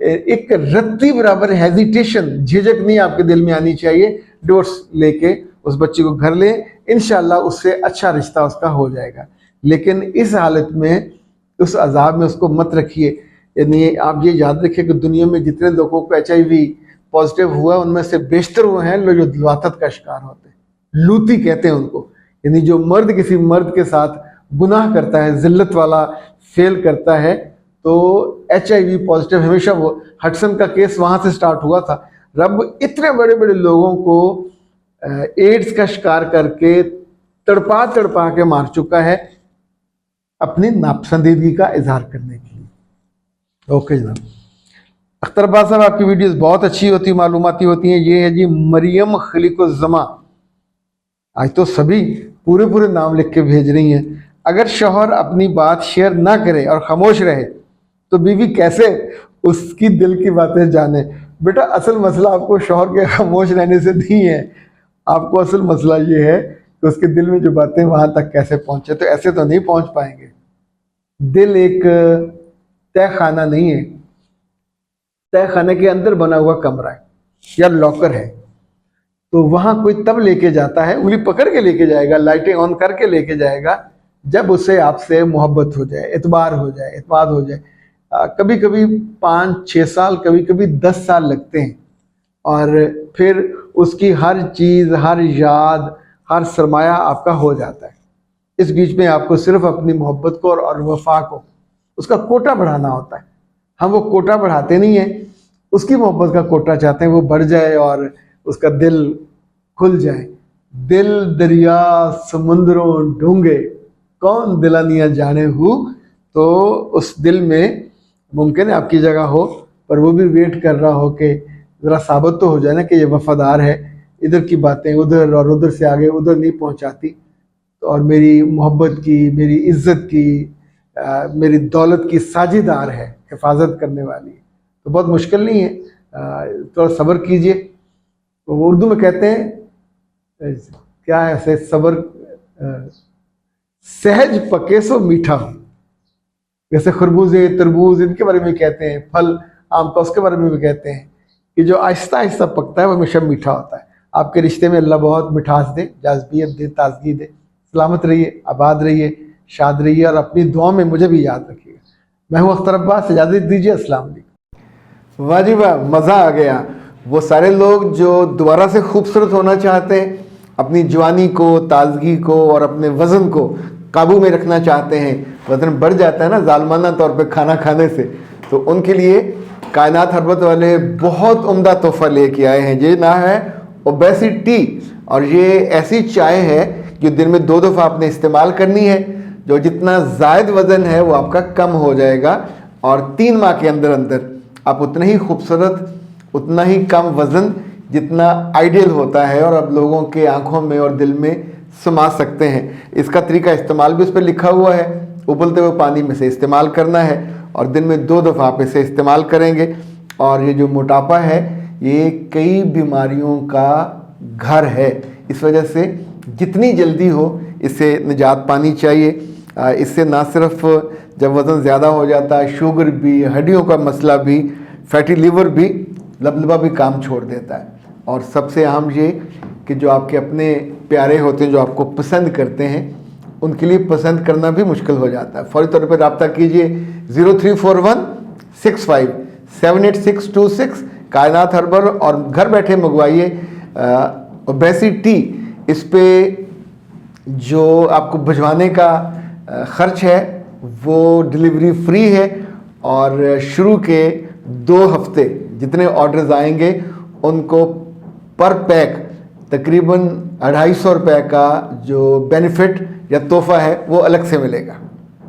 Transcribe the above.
ایک رتی برابر ہیزیٹیشن، جھجک نہیں آپ کے دل میں آنی چاہیے. ڈیورس لے کے اس بچی کو گھر لیں، انشاءاللہ اس سے اچھا رشتہ اس کا ہو جائے گا. لیکن اس حالت میں، اس عذاب میں اس کو مت رکھیے. یعنی آپ یہ یاد رکھیے کہ دنیا میں جتنے لوگوں کو HIV پازیٹیو ہوا ان میں سے بیشتر وہ ہیں لوگ جو لواطت کا شکار ہوتے ہیں. لوتی کہتے ہیں ان کو. یعنی جو مرد کسی مرد کے ساتھ گناہ کرتا ہے، ذلت والا فیل کرتا ہے، تو HIV پازیٹیو ہمیشہ. وہ ہٹسن کا کیس وہاں سے سٹارٹ ہوا تھا. رب اتنے بڑے بڑے لوگوں کو ایڈز کا شکار کر کے تڑپا تڑپا کے مار چکا ہے اپنی ناپسندیدگی کا اظہار کرنے کے لیے. اوکے جناب. اختر عباس صاحب آپ کی ویڈیوز بہت اچھی ہوتی، معلوماتی ہوتی ہیں. یہ ہے جی مریم خلیق الزما. آج تو سبھی پورے پورے نام لکھ کے بھیج رہی ہیں. اگر شوہر اپنی بات شیئر نہ کرے اور خاموش رہے تو بیوی کیسے اس کی دل کی باتیں جانے؟ بیٹا اصل مسئلہ آپ کو شوہر کے خاموش رہنے سے نہیں ہے. آپ کو اصل مسئلہ یہ ہے کہ اس کے دل میں جو باتیں وہاں تک کیسے پہنچے. تو ایسے تو نہیں پہنچ پائیں گے. دل ایک تہ خانہ نہیں ہے، تہ خانے کے اندر بنا ہوا کمرہ ہے یا لاکر ہے. تو وہاں کوئی تب لے کے جاتا ہے، انگلی پکڑ کے لے کے جائے گا، لائٹیں آن کر کے لے کے جائے گا جب اسے آپ سے محبت ہو جائے، اعتبار ہو جائے، اعتماد ہو جائے. کبھی کبھی 5-6 سال، کبھی کبھی 10 سال لگتے ہیں. اور پھر اس کی ہر چیز، ہر یاد، ہر سرمایہ آپ کا ہو جاتا ہے. اس بیچ میں آپ کو صرف اپنی محبت کو اور وفا کو، اس کا کوٹا بڑھانا ہوتا ہے. ہم وہ کوٹا بڑھاتے نہیں ہیں، اس کی محبت کا کوٹا چاہتے ہیں وہ بڑھ جائے اور اس کا دل کھل جائے. دل دریا سمندروں ڈھونگے، کون دلانیاں جانے ہو. تو اس دل میں ممکن ہے آپ کی جگہ ہو، پر وہ بھی ویٹ کر رہا ہو کہ ذرا ثابت تو ہو جائے نا کہ یہ وفادار ہے. ادھر کی باتیں ادھر اور ادھر سے آگے ادھر نہیں پہنچاتی، اور میری محبت کی، میری عزت کی، میری دولت کی ساجیدار ہے، حفاظت کرنے والی. تو بہت مشکل نہیں ہے، تھوڑا صبر کیجئے. وہ اردو میں کہتے ہیں کیا ہے، صبر سہج پکے سو میٹھا ہو. جیسے خربوزے، تربوز، ان کے بارے میں کہتے ہیں، پھل آم کا، اس کے بارے میں بھی کہتے ہیں کہ جو آہستہ آہستہ پکتا ہے وہ ہمیشہ میٹھا ہوتا ہے. آپ کے رشتے میں اللہ بہت مٹھاس دے، جاذبیت دے، تازگی دے. سلامت رہیے، آباد رہیے، شاد رہیے، اور اپنی دعاؤں میں مجھے بھی یاد رکھیے گا. میں ہوں اختر عباس، اجازت دیجیے. السلام علیکم. واہ جی واہ، مزہ آ گیا. وہ سارے لوگ جو دوبارہ سے خوبصورت ہونا چاہتے ہیں، اپنی جوانی کو، تازگی کو اور اپنے وزن کو قابو میں رکھنا چاہتے ہیں، وزن بڑھ جاتا ہے نا ظالمانہ طور پہ کھانا کھانے سے، تو ان کے لیے کائنات ہربت والے بہت عمدہ تحفہ لے کے آئے ہیں. یہ نام ہے اوبیسٹی، اور یہ ایسی چائے ہے جو دن میں 2 دفعہ آپ نے استعمال کرنی ہے. جو جتنا زائد وزن ہے وہ آپ کا کم ہو جائے گا، اور 3 ماہ کے اندر اندر آپ اتنا ہی خوبصورت، اتنا ہی کم وزن جتنا آئیڈیل ہوتا ہے اور اب لوگوں کے آنکھوں میں اور دل میں سما سکتے ہیں. اس کا طریقہ استعمال بھی اس پہ لکھا ہوا ہے. ابلتے ہوئے پانی میں سے استعمال کرنا ہے، اور دن میں 2 دفعہ آپ اسے استعمال کریں گے. اور یہ جو موٹاپا ہے یہ کئی بیماریوں کا گھر ہے، اس وجہ سے جتنی جلدی ہو اس سے نجات پانی چاہیے. اس سے نہ صرف جب وزن زیادہ ہو جاتا ہے، شوگر بھی، ہڈیوں کا مسئلہ بھی، فیٹی لیور بھی، لبلبا بھی کام چھوڑ دیتا ہے. اور سب سے اہم یہ کہ جو آپ کے اپنے پیارے ہوتے ہیں، جو آپ کو پسند کرتے ہیں، ان کے لیے پسند کرنا بھی مشکل ہو جاتا ہے. فوری طور پہ رابطہ کیجئے 0341657826 کائنات ہربل، اور گھر بیٹھے منگوائیے اوبیسٹی. اس پہ جو آپ کو بھجوانے کا خرچ ہے وہ ڈلیوری فری ہے، اور شروع کے 2 ہفتے جتنے آرڈرز آئیں گے ان کو پر پیک تقریباً 250 روپے کا جو بینیفٹ یا تحفہ ہے وہ الگ سے ملے گا.